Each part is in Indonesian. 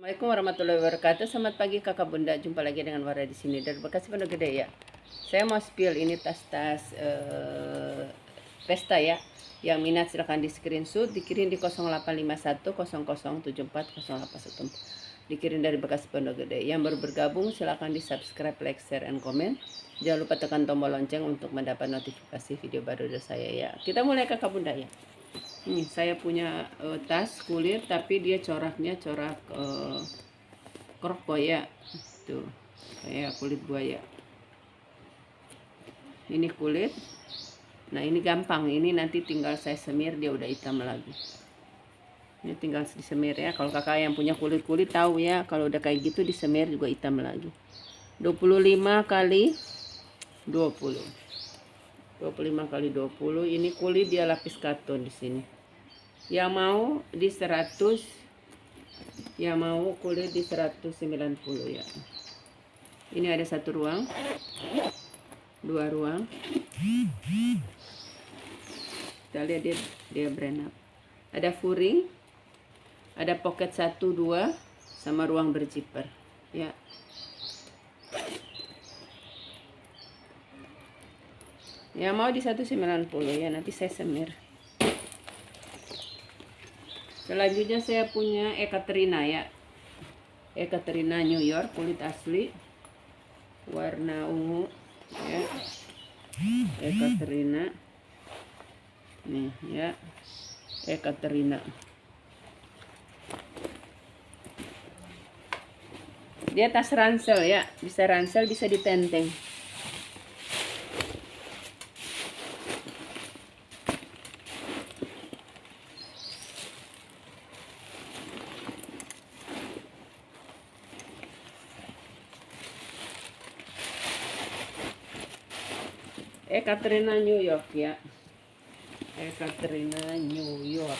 Assalamualaikum warahmatullahi wabarakatuh. Selamat pagi kakak bunda. Jumpa lagi dengan Wara di sini. Dari Bekasi Pondok Gede ya. Saya mau spill ini tas-tas pesta ya. Yang minat silahkan di screenshot, dikirim di 085100740814. Dikirim dari Bekasi Pondok Gede. Yang baru bergabung silahkan di subscribe, like, share, and comment. Jangan lupa tekan tombol lonceng untuk mendapat notifikasi video baru dari saya ya. Kita mulai kakak bunda ya. Nih saya punya tas kulit tapi dia coraknya corak krok buaya tuh, kayak kulit buaya. Ini kulit. Nah ini gampang, ini nanti tinggal saya semir dia udah hitam lagi. Ini tinggal disemir ya. Kalau kakak yang punya kulit tahu ya, kalau udah kayak gitu disemir juga hitam lagi. 25 kali 20. 25 kali 20. Ini kulit dia lapis karton di sini. Yang mau di 100, yang mau kulit di 190 ya. Ini ada satu ruang, dua ruang. Kita lihat dia brand up. Ada furing, ada pocket 1, 2 sama ruang berzipper ya. Ya mau di 190 ya, nanti saya semir. Selanjutnya saya punya Ekaterina ya. Ekaterina New York, kulit asli, warna ungu ya. Ekaterina nih ya, Ekaterina. Dia tas ransel ya, bisa ransel, bisa ditenteng. Ekaterina New York ya. Ekaterina New York.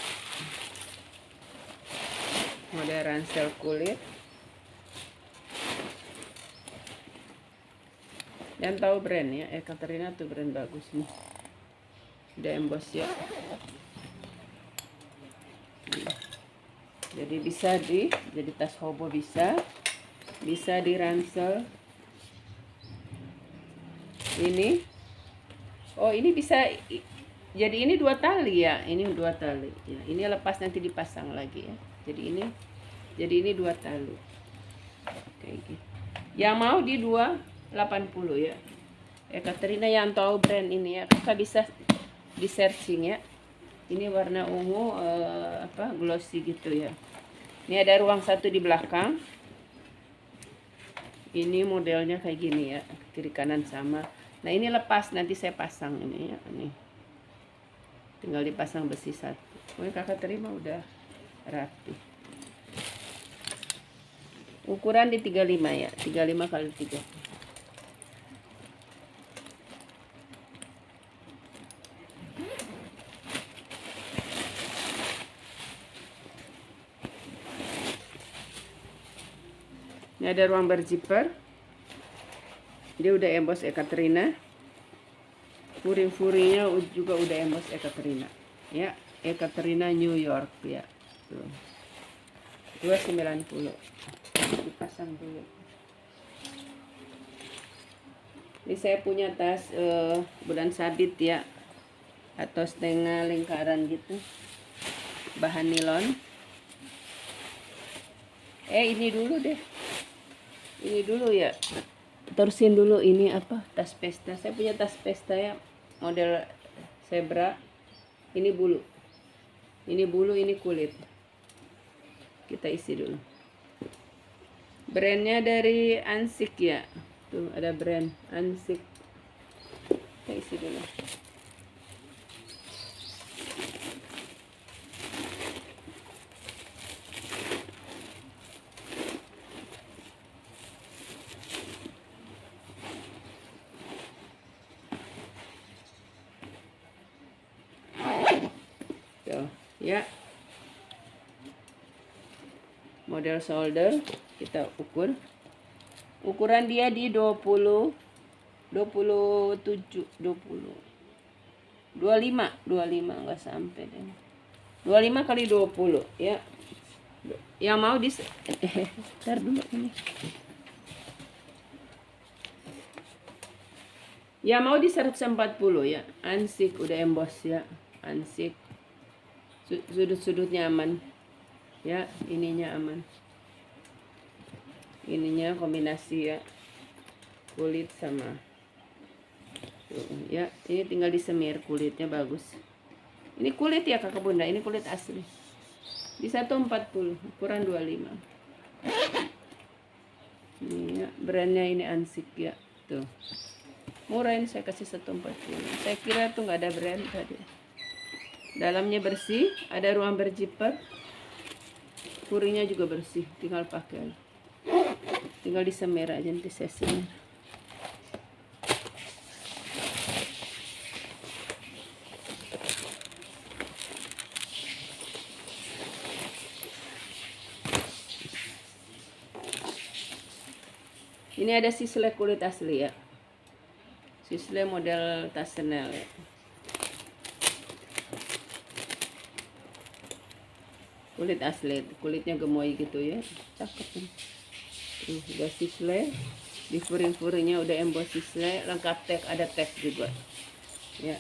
Model ransel kulit. Yang tahu brand ya, Ekaterina tuh brand bagus nih. Udah emboss ya. Jadi bisa jadi tas hobo bisa di ransel. Ini ini bisa jadi ini 2 tali ya, ini 2 tali ya. Ini lepas nanti dipasang lagi ya. Jadi ini 2 tali kayak gitu. Yang mau di 280 ya. Ekaterina yang tahu brand ini ya, kakak bisa di searching ya. Ini warna ungu glossy gitu ya. Ini ada ruang 1 di belakang. Ini modelnya kayak gini ya, kiri kanan sama. Nah ini lepas, nanti saya pasang ini ya, nih. Tinggal dipasang besi 1. Pokoknya kakak terima udah rapi. Ukuran di 35 ya, 35 kali 3. Ini ada ruang berzipper. Dia udah emboss Ekaterina. Furing-furingnya juga udah emboss Ekaterina ya. Ekaterina New York ya. Tuh. 290. Dipasang dulu. Ini saya punya tas bulan sabit ya, atau setengah lingkaran gitu, bahan nilon. Ini dulu deh, ini dulu ya, terusin dulu. Ini apa, tas pesta. Saya punya tas pesta ya, model zebra. Ini bulu, ini kulit. Kita isi dulu. Brandnya dari Ansik ya, tuh ada brand Ansik. Kita isi dulu. Ya, model shoulder kita ukur. Ukuran dia di 25 enggak sampai deh. 25 kali 20 ya. Yang mau ntar dulu ini. Yang mau di 140 ya. Ansik udah emboss ya. Ansik. Sudut-sudutnya aman. Ya, ininya aman. Ininya kombinasi ya. Kulit sama. Tuh, ya, ini tinggal disemir, kulitnya bagus. Ini kulit ya kakak bunda, ini kulit asli. Di 140, ukuran 25. Ini ya, brandnya ini Ansik ya. Tuh. Murah ini saya kasih 140. Saya kira tuh nggak ada brand tadi. Dalamnya bersih, ada ruang berzipper. Kurinya juga bersih, tinggal pakai. Tinggal disemir aja, nanti saya semir. Ini ada sisle kulit asli ya. Sisle model tas Chanel ya. Kulit asli, kulitnya gemoy gitu ya. Cakep nih. Udah sisle, di furing-furingnya udah emboss sisle, lengkap tag, ada tag juga. Ya.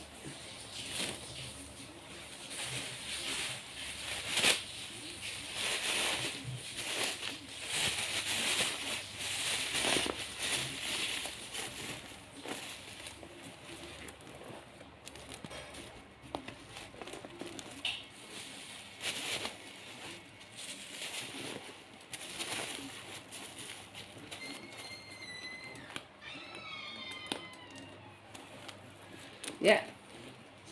Ya,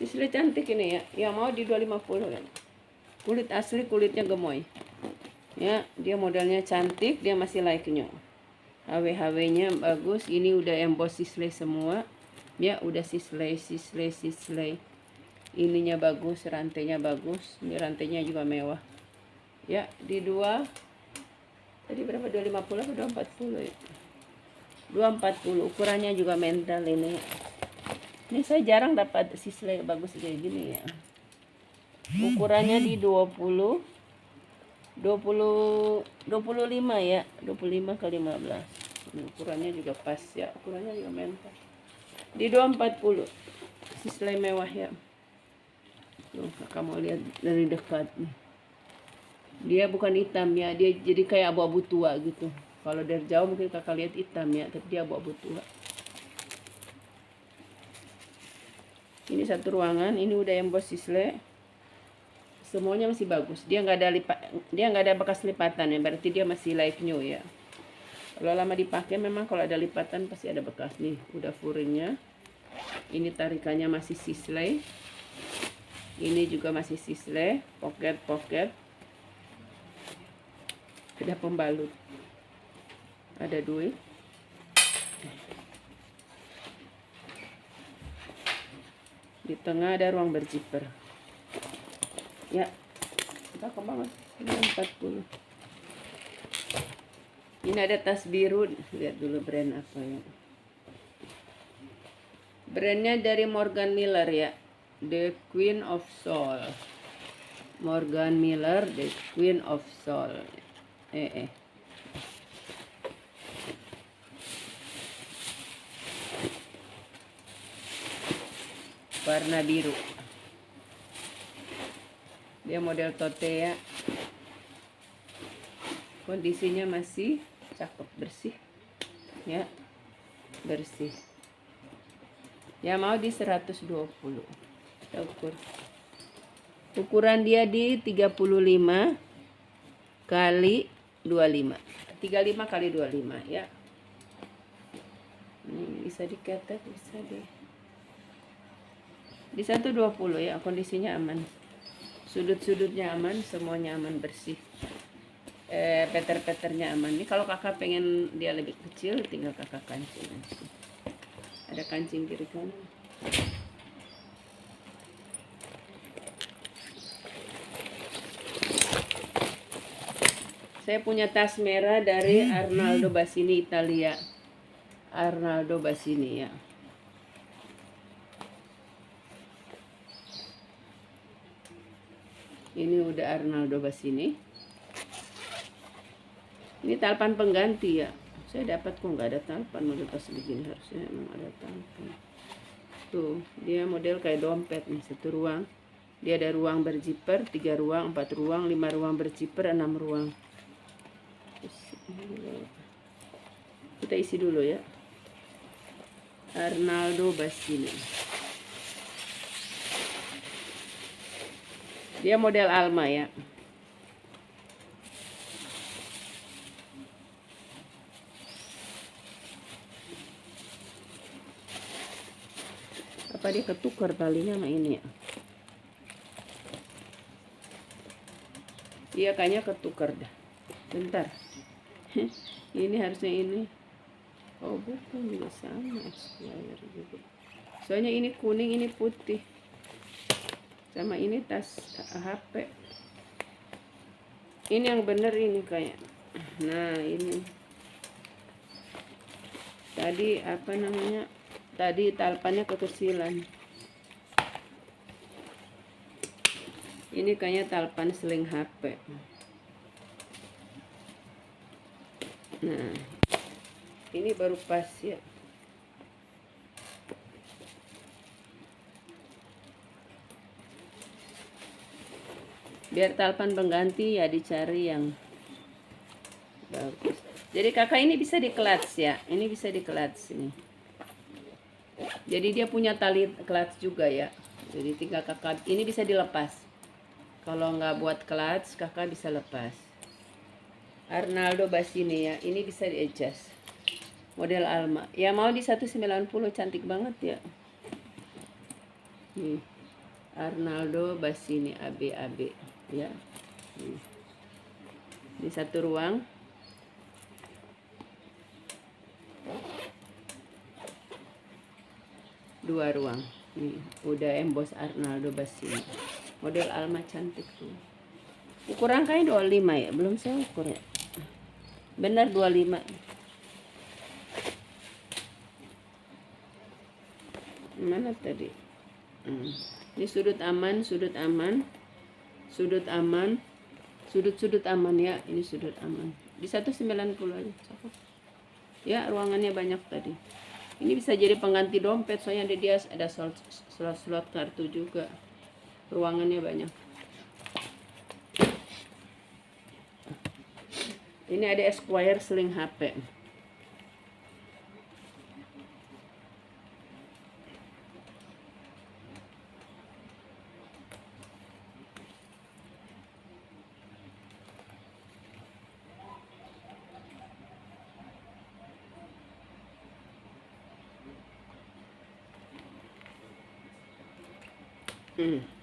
sisle cantik ini ya. Yang mau di 250 kan. Kulit asli, kulitnya gemoy. Ya, dia modelnya cantik, dia masih like new. HW-HW-nya bagus. Ini udah emboss sisle semua. Ya, udah sisle. Ininya bagus, rantainya bagus. Ini rantainya juga mewah. Ya, di tadi berapa? 250 atau 240 ya? 240. Ukurannya juga mental ini. Ini saya jarang dapat sisle bagus kayak gini ya. Ukurannya di 25 ya. 25 kali 15. Ini ukurannya juga pas ya. Ukurannya juga mental. Di 240. Sisle mewah ya. Tuh, kakak mau lihat dari dekat nih. Dia bukan hitam ya. Dia jadi kayak abu-abu tua gitu. Kalau dari jauh mungkin kakak lihat hitam ya. Tapi dia abu-abu tua. Ini satu ruangan, ini udah emboss sisle. Semuanya masih bagus. Dia nggak ada bekas lipatan ya, berarti dia masih like new ya. Kalau lama dipakai memang kalau ada lipatan pasti ada bekas nih. Udah furingnya. Ini tarikannya masih sisle. Ini juga masih sisle, pocket. Ada pembalut. Ada duit. Di tengah ada ruang berzipper. Ya, cakep banget. Ini 40. Ini ada tas biru. Lihat dulu brand apa ya. Brandnya dari Morgan Miller ya. The Queen of Soul. Morgan Miller, The Queen of Soul. Warna biru. Dia model tote ya. Kondisinya masih cakep, bersih. Ya. Bersih. Ya mau di 120. Kita ukur. Ukuran dia di 35 kali 25. 35 kali 25 ya. Ini bisa diketek, bisa di 120 ya, kondisinya aman. Sudut-sudutnya aman, semuanya aman, bersih. Peter-peternya aman. Ini kalau kakak pengen dia lebih kecil, tinggal kakak kancing. Ada kancing kiri kanan. Saya punya tas merah dari Arnaldo Bassini Italia. Arnaldo Bassini ya. Ini udah Arnaldo Bassini. Ini talpan pengganti ya. Saya dapat kok nggak ada talpan, model tas begini harusnya emang ada talpan. Tuh, dia model kayak dompet nih, 1 ruang. Dia ada ruang berzipper, 3 ruang, 4 ruang, 5 ruang berzipper, 6 ruang. Kita isi dulu ya. Arnaldo Bassini. Dia model Alma ya. Apa dia ketukar talinya sama ini ya? Iya kayaknya ketukar dah. Bentar. Ini harusnya ini. Oh bukan, juga sama Esquire juga. Soalnya ini kuning, ini putih. Sama ini tas HP. Ini yang bener ini kayak. Nah ini. Tadi apa namanya? Tadi talpannya kekecilan. Ini kayaknya talpan seling HP. Nah, ini baru pas ya. Biar talpan pengganti ya dicari yang bagus. Jadi kakak ini bisa di clutch ya. Ini bisa di clutch ini. Jadi dia punya tali clutch juga ya. Jadi tinggal kakak ini bisa dilepas. Kalau nggak buat clutch kakak bisa lepas. Arnaldo Bassini ya. Ini bisa di adjust. Model Alma. Ya mau di 190, cantik banget ya. Nih. Arnaldo Bassini AB ya. Ini 1 ruang. Dua ruang. Nih, udah emboss Arnaldo Bassini. Model Alma cantik tuh. Ukuran kayak 25 ya, belum saya ukur ya. Benar 25. Mana tadi? Ini sudut aman, sudut aman. Sudut aman. Sudut aman ya, ini sudut aman. Di 190 aja, cakep. Ya, ruangannya banyak tadi. Ini bisa jadi pengganti dompet, soalnya dia ada slot kartu juga. Ruangannya banyak. Ini ada Esquire seling HP.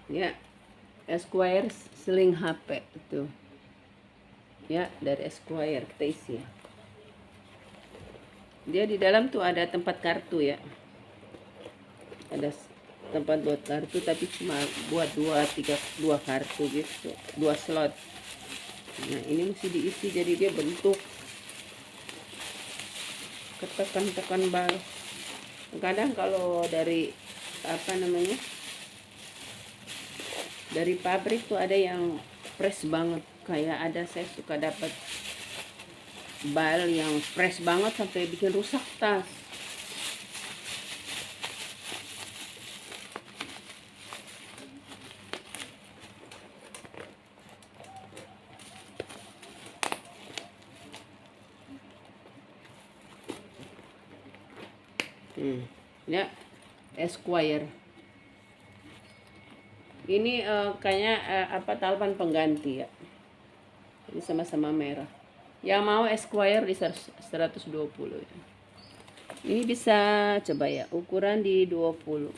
Ya, Esquire seling HP itu. Ya, dari Esquire kita isi ya. Dia di dalam tuh ada tempat kartu ya. Ada tempat buat kartu tapi cuma buat 2 kartu gitu, 2 slot. Nah, ini mesti diisi jadi dia bentuk ketekan bal. Kadang kalau dari apa namanya? Dari pabrik tuh ada yang fresh banget, kayak ada saya suka dapat bal yang fresh banget sampai bikin rusak tas. Ya, Esquire. Ini kayaknya apa talpan pengganti ya. Ini sama-sama merah. Yang mau Esquire di 120 ya. Ini bisa coba ya, ukuran di 20.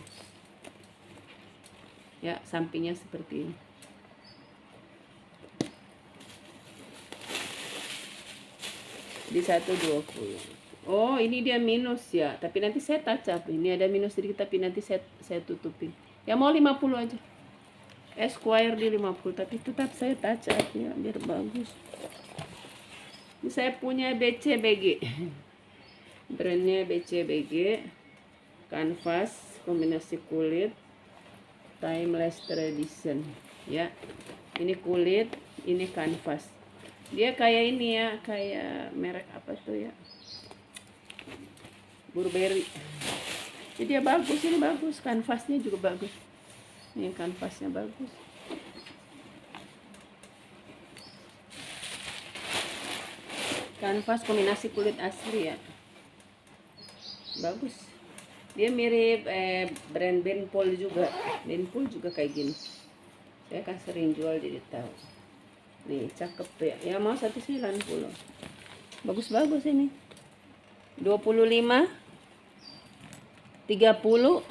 Ya, sampingnya seperti ini. Di 120. Oh, ini dia minus ya. Tapi nanti saya touch up. Ini ada minus sedikit tapi nanti saya tutupin. Ya mau 50 aja. Esquire di 50, tapi tetap saya touch up ya biar bagus. Ini saya punya BCBG. Brandnya BCBG. Canvas kombinasi kulit. Timeless tradition ya. Ini kulit, ini canvas. Dia kayak ini ya, kayak merek apa tuh ya, Burberry. Jadi dia bagus, ini bagus, kanvasnya juga bagus. Ini kanvasnya bagus. Kanvas kombinasi kulit asli ya, bagus. Dia mirip brand Benpol juga. Benpol juga kayak gini. Saya kan sering jual jadi tahu. Nih cakep ya. Ya mau 190. Bagus-bagus ini. 25, 30.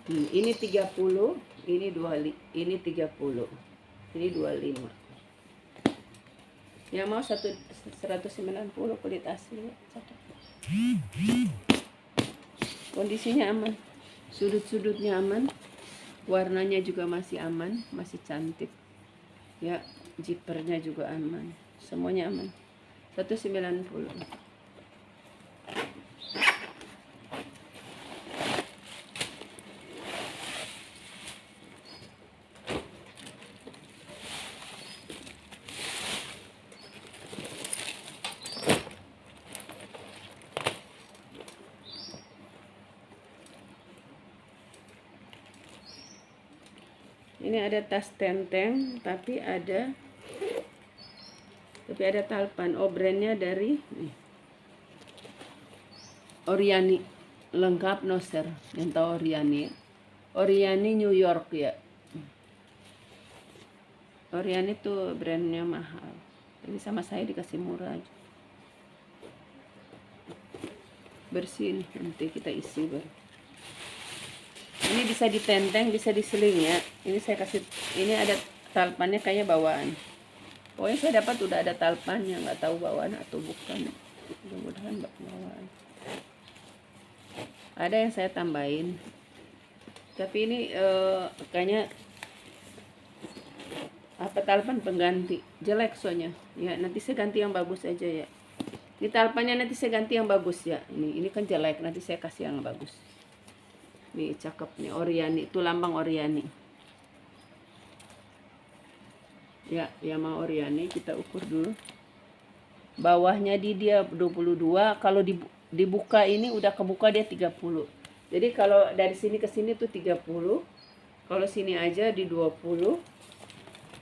Ini 30, ini 20, ini 30. Ini 25. Yang mau 190 kulit asli ya, cakep. Kondisinya aman, sudut-sudutnya aman, warnanya juga masih aman, masih cantik ya, zippernya juga aman, semuanya aman. 190. Ini ada tas tenteng tapi ada talpan. Oh, brandnya dari Oriani, lengkap noser. Yang tahu Oriani ya? Oriani New York ya. Oriani tuh brandnya mahal, tapi sama saya dikasih murah aja. Bersihin, nanti kita isi baru. Ini bisa ditenteng, bisa diseling ya. Ini saya kasih, ini ada talpannya kayaknya bawaan. Pokoknya saya dapat udah ada talpannya, nggak tahu bawaan atau bukan. Mudah-mudahan bawaan. Ada yang saya tambahin. Tapi ini kayaknya apa, talpan pengganti. Jelek soalnya. Ya, nanti saya ganti yang bagus aja ya. Ini talpannya nanti saya ganti yang bagus ya. Ini kan jelek, nanti saya kasih yang bagus. Nih cakep nih, Oriani, itu lambang Oriani. Ya, yang mau Oriani kita ukur dulu. Bawahnya dia 22, kalau dibuka ini udah kebuka dia 30. Jadi kalau dari sini ke sini tuh 30. Kalau sini aja di 20.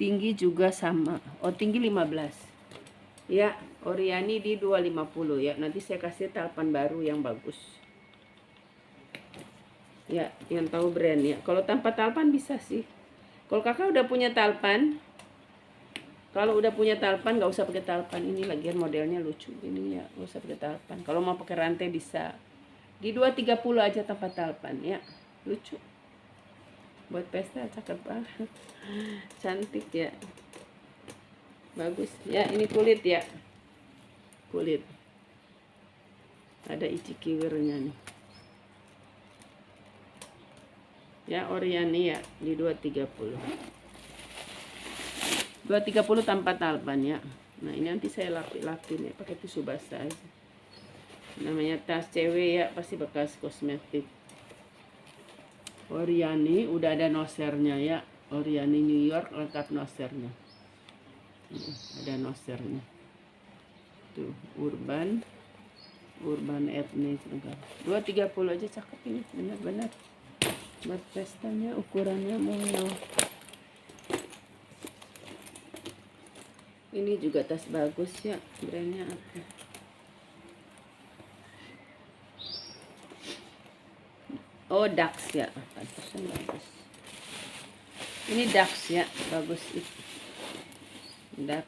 Tinggi juga sama. Oh, tinggi 15. Ya, Oriani di 250 ya. Nanti saya kasih talpan baru yang bagus. Ya, yang tahu brand ya. Kalau tanpa talpan bisa sih. Kalau kakak udah punya talpan, nggak usah pakai talpan. Ini lagian modelnya lucu ini ya, nggak usah pakai talpan. Kalau mau pakai rantai bisa. Di 230 aja tanpa talpan ya, lucu. Buat pesta cakep banget, cantik ya, bagus ya. Ini kulit ya, kulit. Ada ichikiwirnya nih. Ya, Oriani ya di 230. 230 tanpa talpan ya. Nah, ini nanti saya lapin ya pakai tisu basah aja. Namanya tas cewek ya, pasti bekas kosmetik. Oriani udah ada nosernya ya. Oriani New York lengkap nosernya. Ada nosernya. Tuh, urban ethnic lengkap. 230 aja cakep ini, benar-benar. Buat pestanya ukurannya mau. Ini juga tas bagus ya, brandnya apa? Oh, Dax ya, pantesan bagus. Ini Dax ya, bagus itu. Dax.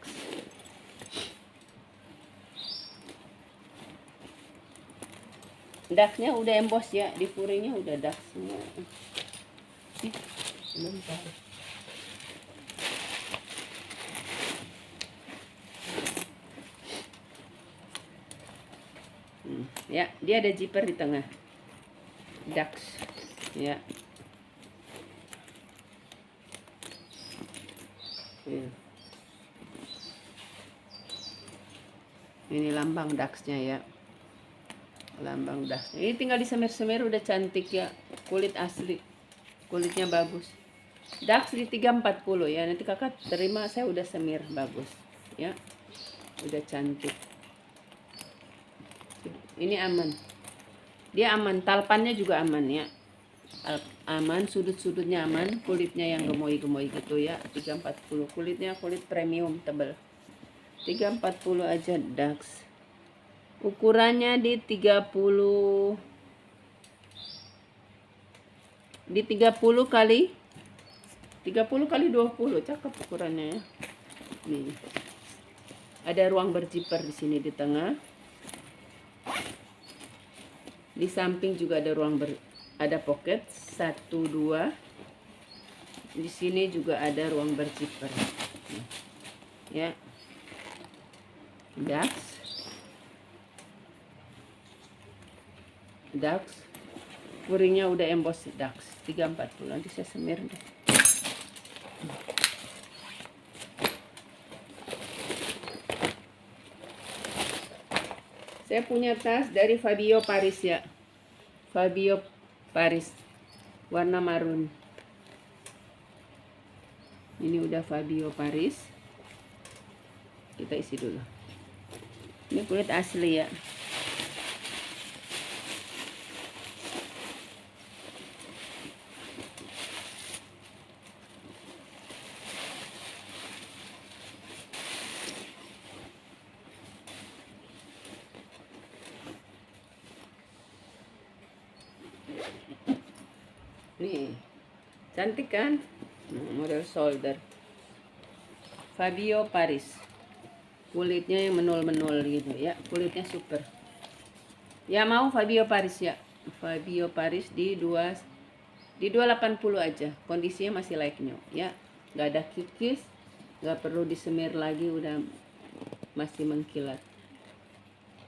Daxnya udah emboss ya, di purinya udah Dax semua. Bentar. Ya, dia ada zipper di tengah. Dax ya. Ini lambang Daxnya ya, lambang Daxnya. Ini tinggal disemir-semir udah cantik ya, kulit asli, kulitnya bagus. Dax di 340 ya. Nanti kakak terima, saya udah semir bagus ya, udah cantik. Ini aman, dia aman, talpannya juga aman ya, aman, sudut-sudutnya aman, kulitnya yang gemoy-gemoy gitu ya. 340, kulitnya kulit premium tebal. 340 aja Dax. Ukurannya di 30 kali 20, cakep ukurannya ya. Nih. Ada ruang berziper di sini di tengah. Di samping juga ada ada pocket 1 2. Di sini juga ada ruang berziper. Ya. Dax. Kuringnya udah emboss Dax 340. Nanti saya semir deh. Saya punya tas dari Fabio Paris ya. Fabio Paris. Warna marun. Ini udah Fabio Paris. Kita isi dulu. Ini kulit asli ya. Nih, cantik kan? Model shoulder. Fabio Paris. Kulitnya yang menul-menul gitu ya. Kulitnya super. Ya mau Fabio Paris ya. Fabio Paris di 280 aja. Kondisinya masih like new ya. Nggak ada kikis, nggak perlu disemir lagi, udah masih mengkilat.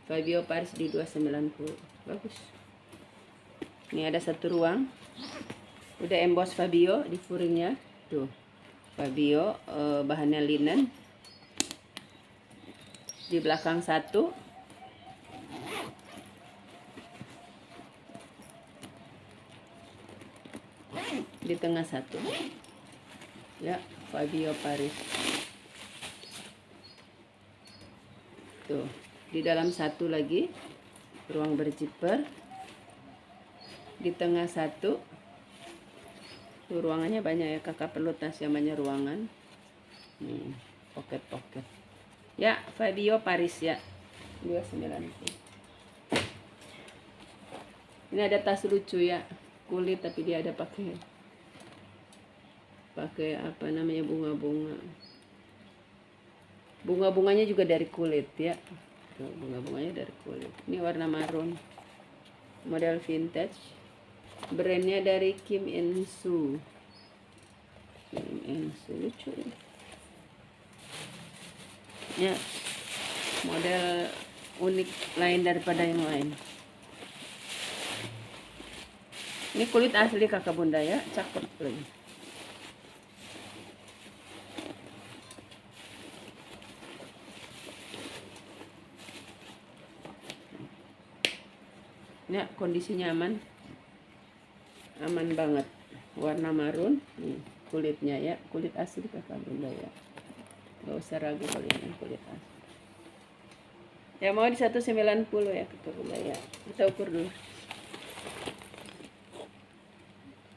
Fabio Paris di 290. Bagus. Ini ada satu ruang. Udah emboss Fabio di furingnya tuh. Fabio bahannya linen. Di belakang satu. Di tengah satu. Ya, Fabio Paris. Tuh, di dalam satu lagi ruang berziper. Di tengah satu. Tuh, ruangannya banyak ya, kakak perlu tas yang banyak ruangan. Nih, pocket. Ya, Fabio Paris ya. 290. Ini ada tas lucu ya, kulit tapi dia ada pakai apa namanya, bunga-bunga. Bunga-bunganya juga dari kulit ya. Tuh, bunga-bunganya dari kulit. Ini warna marun. Model vintage. Brandnya dari Kim In Soo. Lucu ya. Model unik lain daripada yang lain. Ini kulit asli kakak bunda ya, cakep lagi. Ya, kondisinya aman banget. Warna marun. Nih, kulitnya ya, kulit asli kakak bunda ya. Gak usah ragu kalau ini kulit asli. Ya mau di 190 ya kakak bunda ya. Kita ukur dulu.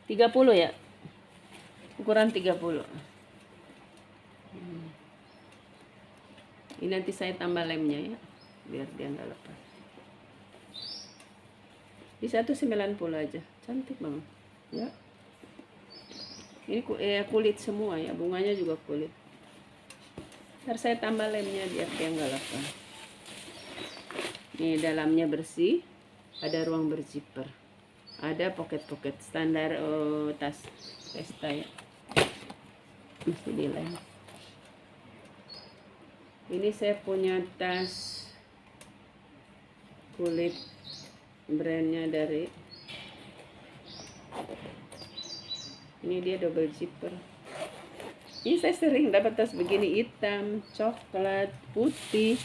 30 ya. Ukuran 30. Ini nanti saya tambah lemnya ya, biar dia nggak lepas. Di 190 aja, cantik banget ya. Ini kulit semua ya, bunganya juga kulit. Ntar saya tambah lemnya biar dia nggak lepas. Ini dalamnya bersih, ada ruang berziper, ada pocket standar tas pesta ya. Masih di lem. Ini saya punya tas kulit, brandnya dari, ini dia double zipper. Ini saya sering dapat tas begini, hitam, coklat, putih.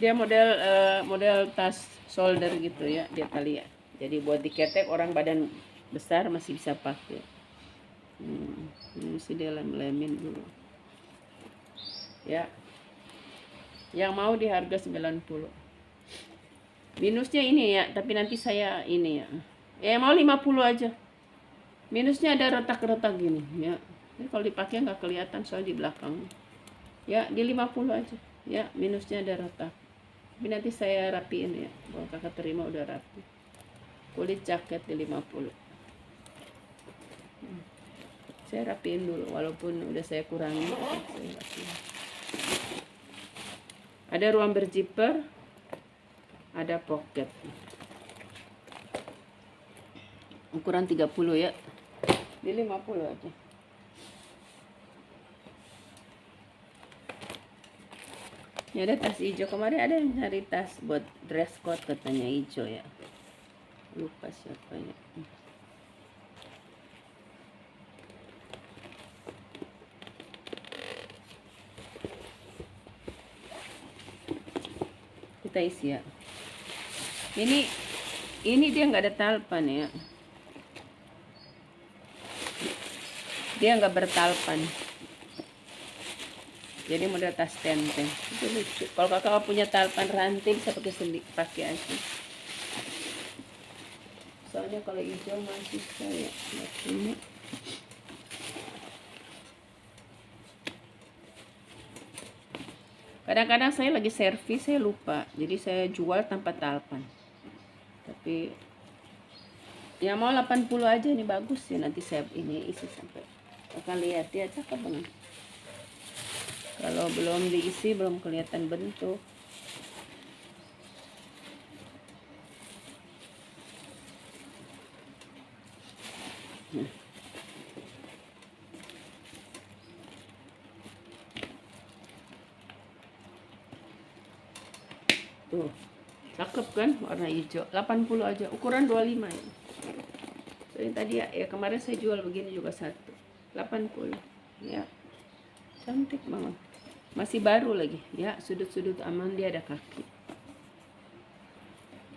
Dia model tas shoulder gitu ya, dia kali ya. Jadi buat diketek orang badan besar masih bisa pakai. Ini mesti dia lem-lemin dulu. Ya. Yang mau di harga 90. Minusnya ini ya, tapi nanti saya ini ya. Ya mau 50 aja. Minusnya ada retak-retak gini ya. Ini kalau dipakai nggak kelihatan soal di belakang. Ya, di 50 aja. Ya, minusnya ada retak. Tapi nanti saya rapiin ya. Kalau kakak terima udah rapi. Kulit jaket di 50. Saya rapiin dulu walaupun udah saya kurangi, saya rapiin. Ada ruang berzipper, ada pocket. Ukuran 30 ya. Di 50 aja. Ini ada tas hijau. Kemarin ada yang cari tas buat dress code katanya hijau ya. Lupa siapa ya. Kita isi ya. Ini dia nggak ada talpan ya. Dia nggak bertalpan. Jadi model tas tenteng. Itu lucu. Kalau kakak punya talpan ranting bisa pakai aja. Soalnya kalau hijau masih saya nggak punya. Kadang-kadang saya lagi servis saya lupa, jadi saya jual tanpa talpan. Tapi ya mau 80 aja, ini bagus sih. Nanti saya ini isi sampai akan lihat ya, cakep banget. Kalau belum diisi belum kelihatan bentuk. Tuh, cakep kan warna hijau. 80 aja, ukuran 25 ya. Jadi tadi ya kemarin saya jual begini juga satu 80 ya, cantik banget, masih baru lagi ya. Sudut-sudut aman, dia ada kaki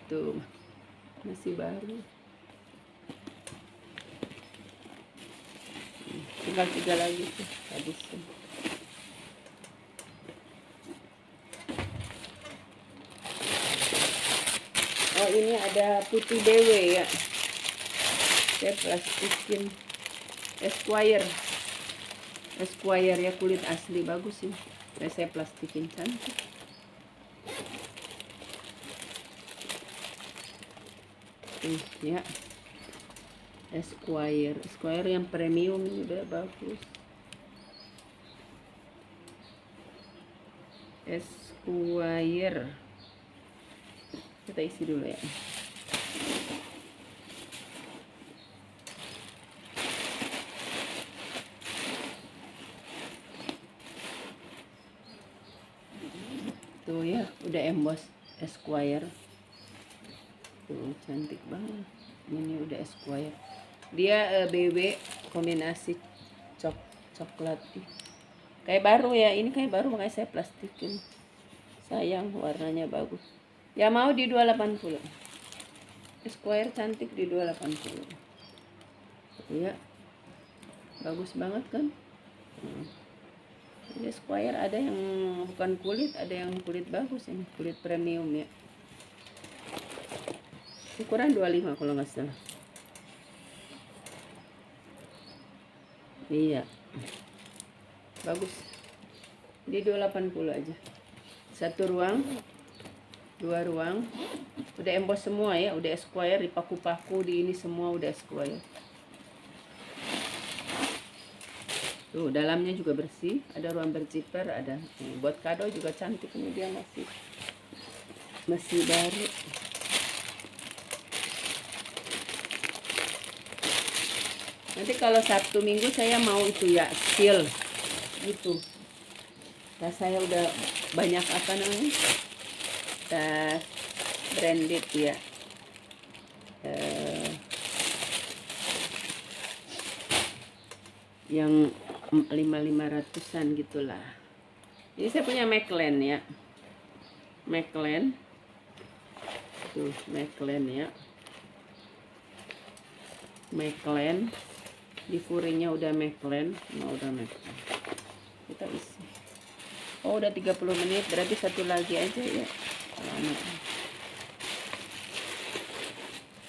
tuh, masih baru. Tinggal 3 lagi tuh habis. Oh ini ada putih dewe ya, saya plastikin. Esquire ya, kulit asli bagus sih. Saya plastikin, cantik. Ya, Esquire yang premium udah bagus. Esquire kita isi dulu ya. Tuh ya, udah emboss Esquire. Tuh cantik banget. Ini udah Esquire. Dia BB kombinasi coklat. Kayak baru ya, ini kayak baru makanya saya plastikin. Sayang warnanya bagus. Ya mau di 280. Esquire cantik di 280. Ya. Bagus banget kan? Jadi Esquire ada yang bukan kulit, ada yang kulit bagus ini, kulit premium ya. Ukuran 25 kalau nggak salah. Iya. Bagus. Di 280 aja. 1 ruang, 2 ruang. Udah emboss semua ya, udah Esquire di paku-paku, di ini semua udah Esquire. Tuh, dalamnya juga bersih, ada ruang berzipper, ada buat kado juga cantik. Ini dia masih baru. Nanti kalau Sabtu Minggu saya mau itu ya, seal gitu. Nah, saya udah banyak apa namanya, tas branded ya. Yang 500-an gitulah. Ini saya punya McLaren ya. Meclan. Tuh, Meclan ya. Meclan. Di furinya udah Meclan. Nah, udah Meclan. Kita isi. Oh, udah 30 menit. Berarti satu lagi aja ya. Lama.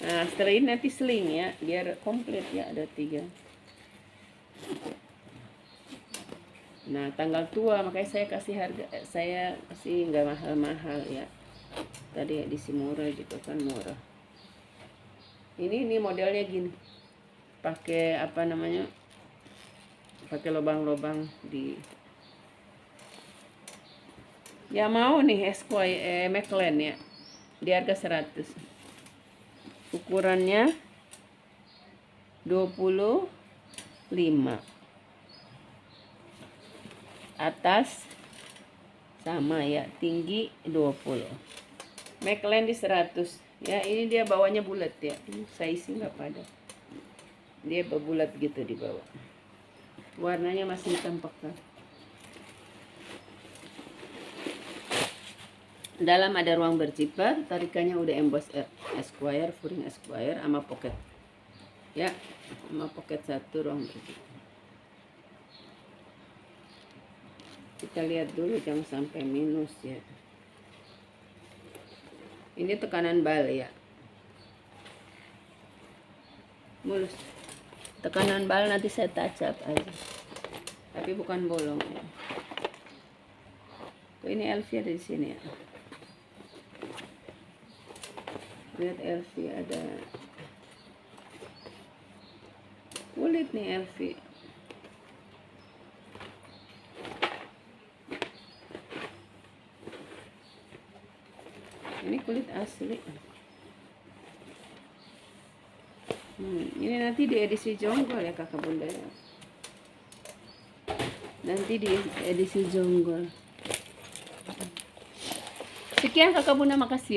Nah, setelah ini nanti seling ya. Biar komplit ya. Ada 3. Nah, tanggal tua makanya saya kasih harga, saya kasih nggak mahal-mahal ya. Tadi di murah gitu kan murah. Ini modelnya gini. Pakai apa namanya? Pakai lubang-lubang di. Ya mau nih Esquire Meclan ya. Di harga 100. Ukurannya 25. Atas sama ya, tinggi 20. Meclan di 100 ya. Ini dia bawahnya bulat ya, ini size nggak pada, dia berbulat gitu di bawah, warnanya masih hitam pekat. Dalam ada ruang berzipper, tarikannya udah emboss Esquire, furing Esquire sama pocket ya, sama pocket 1 ruang berzipper. Kita lihat dulu jangan sampai minus ya. Ini tekanan bal ya. Mulus. Tekanan bal nanti saya touch-up aja. Tapi bukan bolong ya. Tuh, ini LV ada di sini ya. Lihat LV ada. Kulit nih LV. Ini kulit asli. Ini nanti di edisi jonggol ya kakak bunda ya. Nanti di edisi jonggol. Sekian kakak bunda, makasih ya.